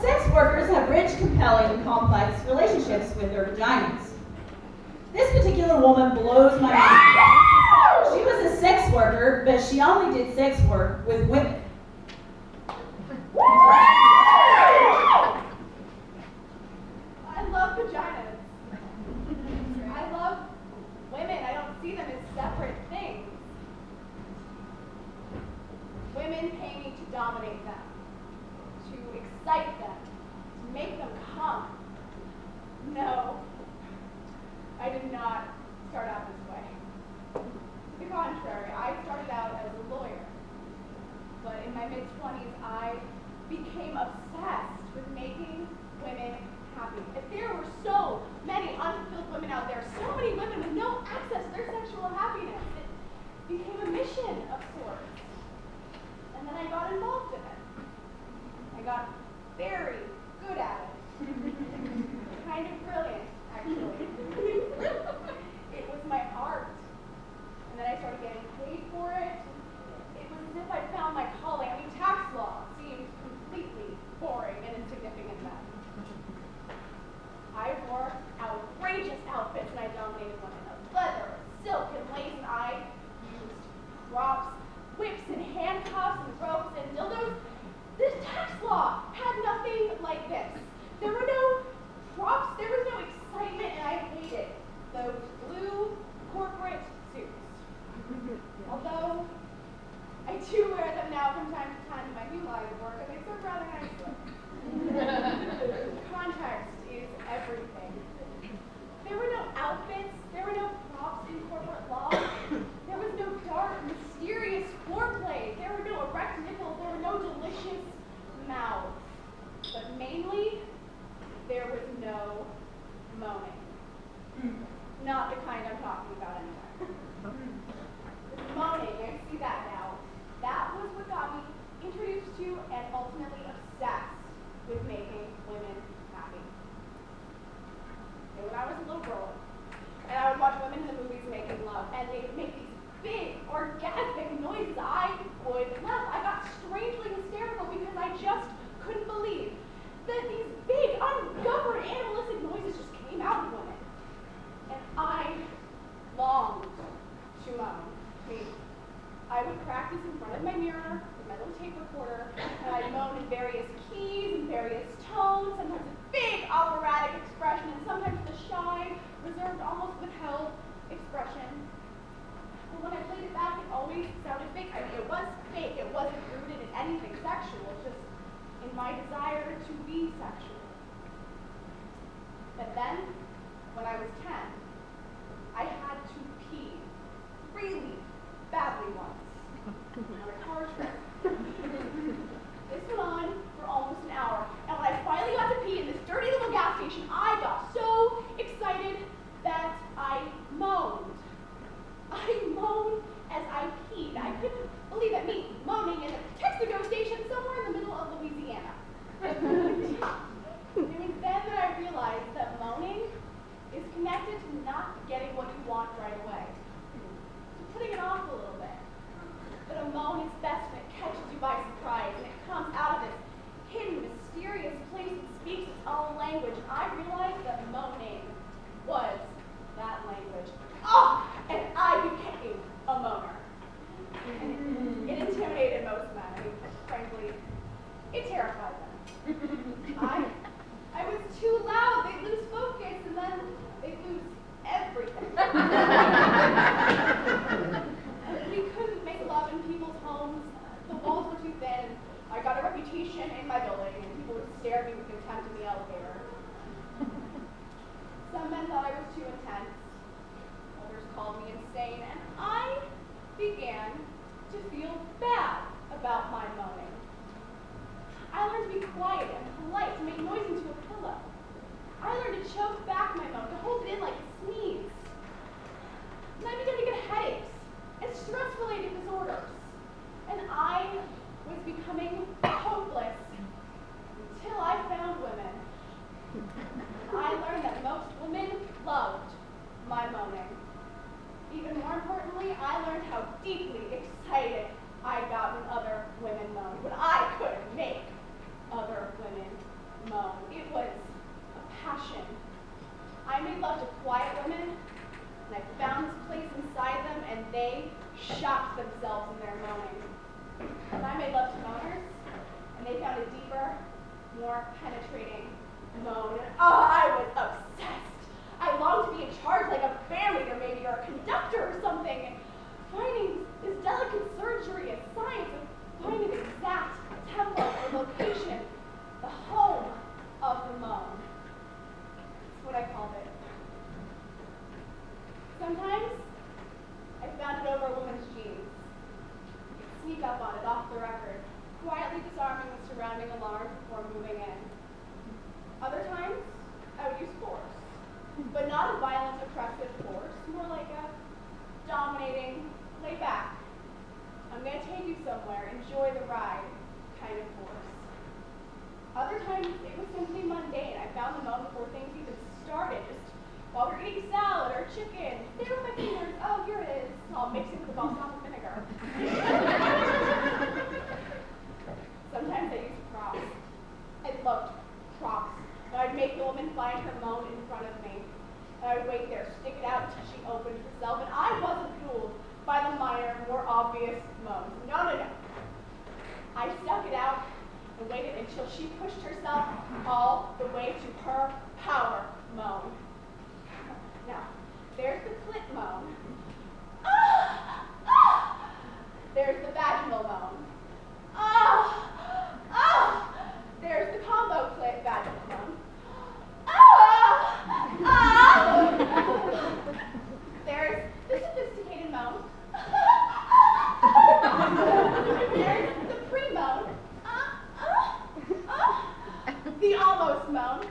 Sex workers have rich, compelling, and complex relationships with their vaginas. This particular woman blows my mind. She was a sex worker, but she only did sex work with women. I love vaginas. I love women. I don't see them as separate things. Women pay me to dominate them, to excite them, to make them come. No, I did not start out this way. To the contrary, I started out as a lawyer. But in my mid-20s, I became obsessed with making women happy. If there were so many unfulfilled women out there, so many women with no access to their sexual happiness, it became a mission of sorts. And then I got involved in it. I got very good at it. Kind of brilliant, actually. It was my art. And then I started getting paid for it. It was as if I found my calling. I mean, tax law seemed completely boring and insignificant then. I wore outrageous outfits and I dominated women of leather, silk, and lace, and I used props, whips, and handcuffs, and ropes, and dildos. This tax law had nothing like this. There were no props, there was no excitement, and I hated those blue corporate suits. Although I do wear them now from time to time in my new line of work, and they serve rather nicely. Context is everything. There were no outfits, there were no props in corporate law, there was no dark, mysterious foreplay, there were no erect nipples, there were no delicious mouths. But mainly, there was no moaning. Not the kind I'm talking about anyway. Moaning, I see that now. That was what got me introduced to and ultimately obsessed with making women happy. And when I was a little girl, and I would watch women in the movies making love, and they would make these big, orgasmic noises, I would laugh. I got strangely hysterical because I just couldn't believe that these big, ungoverned, animalistic noises just came out of women. And I longed to moan. I would practice in front of my mirror with my little tape recorder, and I'd moan in various keys and various tones, sometimes a big operatic expression, and sometimes the shy, reserved, almost withheld expression. But when I played it back, it always sounded fake. I mean, it was fake. It wasn't rooted in anything sexual, just in my desire to be sexual. But then, when I was 10, I had to pee really badly once on a car trip. This went on for almost an hour, and when I finally got to pee in this dirty little gas station, I got so excited that I moaned. I moaned as I peed. I couldn't believe it, me moaning in a Texaco station somewhere in the middle of Louisiana. It was then that I realized that moaning is connected to not getting what you want right away. Putting it off a little bit. But a moan is best when it catches you by surprise and it comes out of this hidden, mysterious place that speaks its own language. And I realized that moaning was that language. Oh! And I became a moaner. And it intimidated most men. I mean, frankly, it terrified them. I was too loud. They'd lose focus and then they'd lose everything. We couldn't make love in people's homes. The walls were too thin. I got a reputation in my building, and people would stare at me with contempt in the elevator. Some men thought I was too intense. Others called me insane, and I began to feel bad about my moaning. I learned to be quiet and polite, to make noise into a pillow. I learned to choke back my moan, to hold it in like a sneeze. And I began to get headaches and stress-related disorders. And I was becoming hopeless until I found women more penetrating moan. Oh, I was obsessed. I longed to be in charge like a band leader maybe, or a conductor or something. Finding this delicate surgery and science of finding the exact tempo or location, the home of the moan. That's what I called it. Sometimes I found it over a woman's jeans. I'd sneak up on it off the record, quietly disarming the surrounding alarms before moving in. Other times, I would use force, but not a violent, oppressive force, more like a dominating, lay back. I'm going to take you somewhere, enjoy the ride kind of force. Other times, it was simply mundane. I found the moan before things even started, just while we're eating salad or chicken. There with my fingers, oh, here it is. I'll mix it with the balsamic vinegar. Sometimes I used props. I loved props. I'd make the woman find her moan in front of me. And I would wait there, stick it out until she opened herself, and I wasn't fooled by the minor, more obvious moans. No, no, no. I stuck it out and waited until she pushed herself all the way to her power moan. Now, there's the clit moan. Ah, ah. There's the vaginal moan. Ah, ah. There's the combo clit vaginal moan. Ah, ah. There's the sophisticated moan. There's the pre-moan. The almost moan.